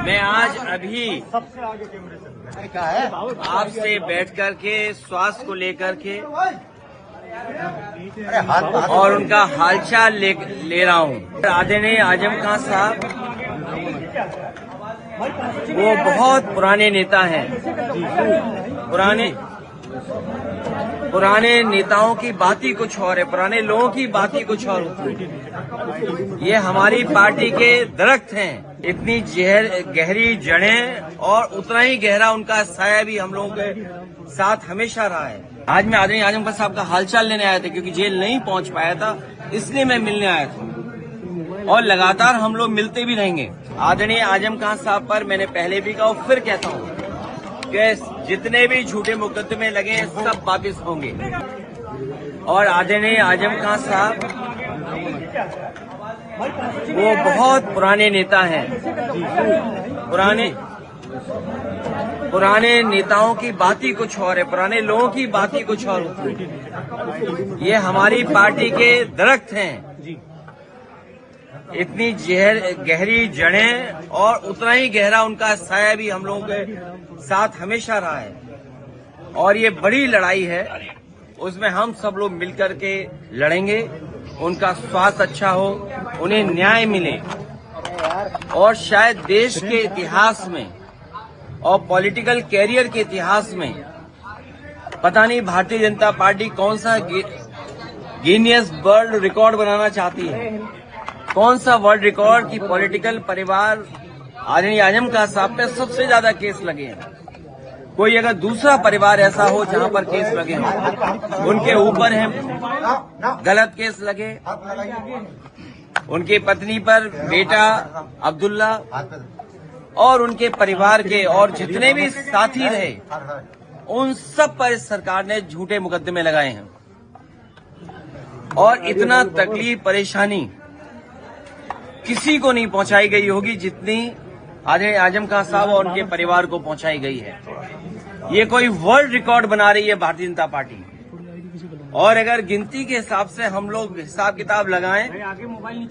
मैं आज अभी आपसे बैठ कर के स्वास्थ्य को लेकर के और उनका हालचाल ले रहा हूँ। आदरणीय आजम खान साहब वो बहुत पुराने नेता हैं। पुराने नेताओं की बात ही कुछ और है, पुराने लोगों की बात ही कुछ और होती है। ये हमारी पार्टी के दरख्त हैं, इतनी गहरी जड़ें और उतना ही गहरा उनका साया भी हम लोगों के साथ हमेशा रहा है। आज मैं आदरणीय आजम खान साहब का हालचाल लेने आया था, क्योंकि जेल नहीं पहुंच पाया था, इसलिए मैं मिलने आया था और लगातार हम लोग मिलते भी रहेंगे। आदरणीय आजम खान साहब पर मैंने पहले भी कहा और फिर कहता हूँ कि जितने भी झूठे मुकदमे लगे सब वापिस होंगे। और आदरणीय आजम खान साहब वो बहुत पुराने नेता हैं। पुराने नेताओं की बात ही कुछ और है, पुराने लोगों की बात ही कुछ और होती है। ये हमारी पार्टी के दरख्त हैं, इतनी गहरी जड़ें और उतना ही गहरा उनका साया भी हम लोगों के साथ हमेशा रहा है। और ये बड़ी लड़ाई है, उसमें हम सब लोग मिलकर के लड़ेंगे। उनका स्वास्थ्य अच्छा हो, उन्हें न्याय मिले और शायद देश के इतिहास में और पॉलिटिकल कैरियर के इतिहास में पता नहीं भारतीय जनता पार्टी कौन सा गिनीज वर्ल्ड रिकॉर्ड बनाना चाहती है, कौन सा वर्ल्ड रिकॉर्ड की पॉलिटिकल परिवार आदरणीय आजम खान साहब पे सबसे ज्यादा केस लगे हैं। कोई अगर दूसरा परिवार ऐसा हो जहां पर केस लगे हों, उनके ऊपर हैं गलत केस लगे, उनकी पत्नी पर बेटा अब्दुल्ला और उनके परिवार के और जितने भी साथी रहे, उन सब पर इस सरकार ने झूठे मुकदमे लगाए हैं। और इतना तकलीफ परेशानी किसी को नहीं पहुंचाई गई होगी जितनी आदरणीय आजम खान साहब और उनके परिवार को पहुंचाई गई है। ये कोई वर्ल्ड रिकॉर्ड बना रही है भारतीय जनता पार्टी। और अगर गिनती के हिसाब से हम लोग हिसाब किताब लगाएं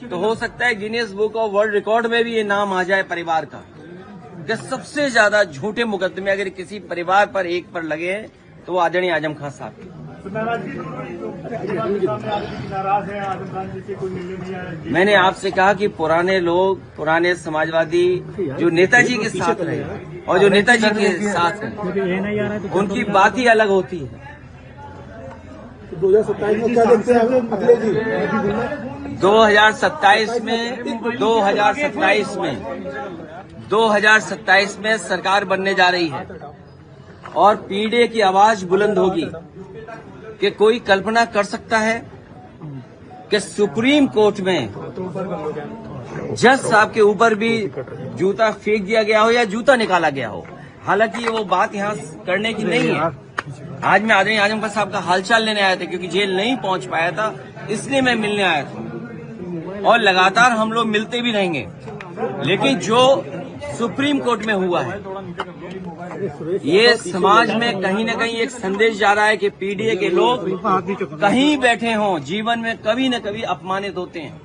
तो हो सकता है Guinness book of world record में भी ये नाम आ जाए परिवार का, कि सबसे ज्यादा झूठे मुकदमे अगर किसी परिवार पर एक पर लगे तो वो आदरणीय आजम खान साहब के। मैंने आपसे कहा कि पुराने लोग, पुराने समाजवादी जो नेताजी के साथ रहे और जो नेताजी के साथ हैं, उनकी बात ही अलग होती है। 2027 में क्या देखते हैं अखिलेश जी? 2027 में सरकार बनने जा रही है और पीढ़ी की आवाज बुलंद होगी कि कोई कल्पना कर सकता है कि सुप्रीम कोर्ट में जज साहब के ऊपर भी जूता फेंक दिया गया हो या जूता निकाला गया हो। हालांकि वो बात यहाँ करने की नहीं है। आज मैं आदरणीय आजम खान साहब का हालचाल लेने आया था, क्योंकि जेल नहीं पहुंच पाया था, इसलिए मैं मिलने आया था और लगातार हम लोग मिलते भी रहेंगे। लेकिन जो सुप्रीम कोर्ट में हुआ है, ये समाज में कहीं न कहीं एक संदेश जा रहा है कि पीडीए के लोग कहीं बैठे हों, जीवन में कभी न कभी अपमानित होते हैं।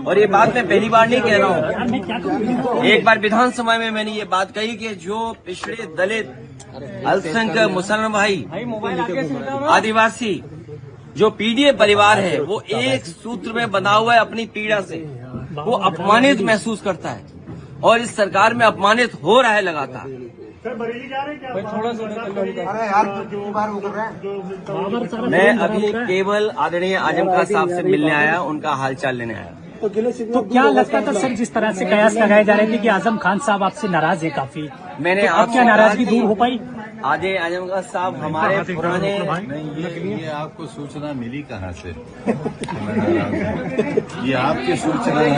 और ये बात मैं पहली बार नहीं कह रहा हूँ। एक बार विधानसभा में मैंने ये बात कही कि जो पिछड़े दलित, अल्पसंख्यक, मुसलमान भाई, आदिवासी, जो पीडीए परिवार है, वो एक सूत्र में बंधा हुआ है अपनी पीड़ा से, वो अपमानित महसूस करता है और इस सरकार में अपमानित हो रहा है लगातार। मैं अभी केवल आदरणीय आजम खान साहब से मिलने आया, उनका हालचाल लेने आया। तो क्या लगता था सर, जिस तरह से कयास लगाए जा रहे थे कि आजम खान साहब आपसे नाराज है काफी, मैंने तो आप क्या नाराजगी दूर हो पाई? आदरणीय आजम खान साहब हमारे पुराने, ये आपको सूचना मिली कहाँ से? ये आपकी सूचना है?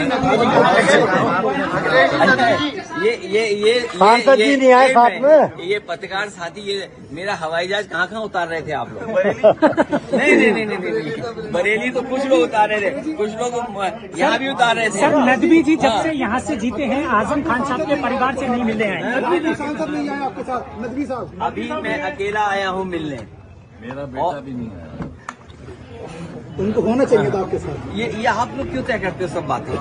ये सांसद जी नहीं आए साथ में? ये पत्रकार साथी, ये मेरा हवाई जहाज कहाँ उतार रहे थे आप लोग? नहीं, बरेली तो कुछ लोग उतार रहे थे, कुछ लोग यहाँ भी उतार रहे थे। सर नदवी जी जब से यहाँ से जीते हैं, आजम खान साहब के परिवार से नहीं मिले हैं। सांसद नहीं आए आपके साथ, नदवी साहब? अभी मैं अकेला आया हूँ मिलने। मेरा बेटा भी नहीं आया। उनको होना चाहिए था आपके साथ। ये आप लोग क्यों तय करते हो सब बातें?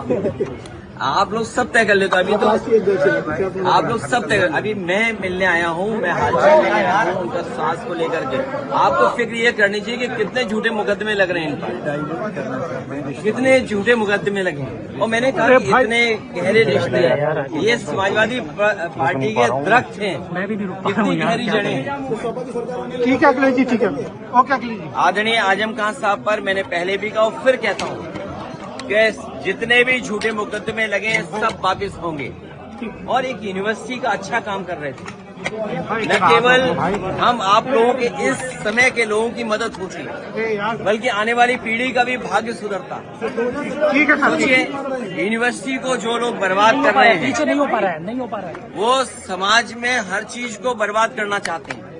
आप लोग सब तय कर लेते हो अभी तो राष्ट्रीय अध्यक्ष हैं। आप लोग सब तय कर अभी मैं मिलने आया हूँ, मैं हालचाल लेने आया हूँ उनका सांस को लेकर के। आपको फिक्र ये करनी चाहिए कि कितने झूठे मुकदमे लग रहे हैं इन पर, कितने झूठे मुकदमे लगे हैं। और मैंने कहा कि इतने गहरे रिश्ते हैं, ये समाजवादी पार्टी के दरख्त हैं, मैं भी नहीं रुक पा रहा कितनी हूँ गहरी यार। जड़ें हैं। ठीक है अखिलेश जी, ठीक है, ओके अखिलेश जी। आदरणीय आजम खान साहब पर मैंने पहले भी कहा और फिर कहता हूँ कि जितने भी झूठे मुकदमे लगे हैं सब वापिस होंगे। और एक यूनिवर्सिटी का अच्छा काम कर रहे थे, न केवल हम आप लोगों के इस समय के लोगों की मदद होती बल्कि आने वाली पीढ़ी का भी भाग्य सुधरता। ठीक है सर। सोचिए यूनिवर्सिटी को जो लोग बर्बाद कर रहे हैं पीछे नहीं हो पा रहा है, नहीं हो पा रहा है। वो समाज में हर चीज को बर्बाद करना चाहते हैं।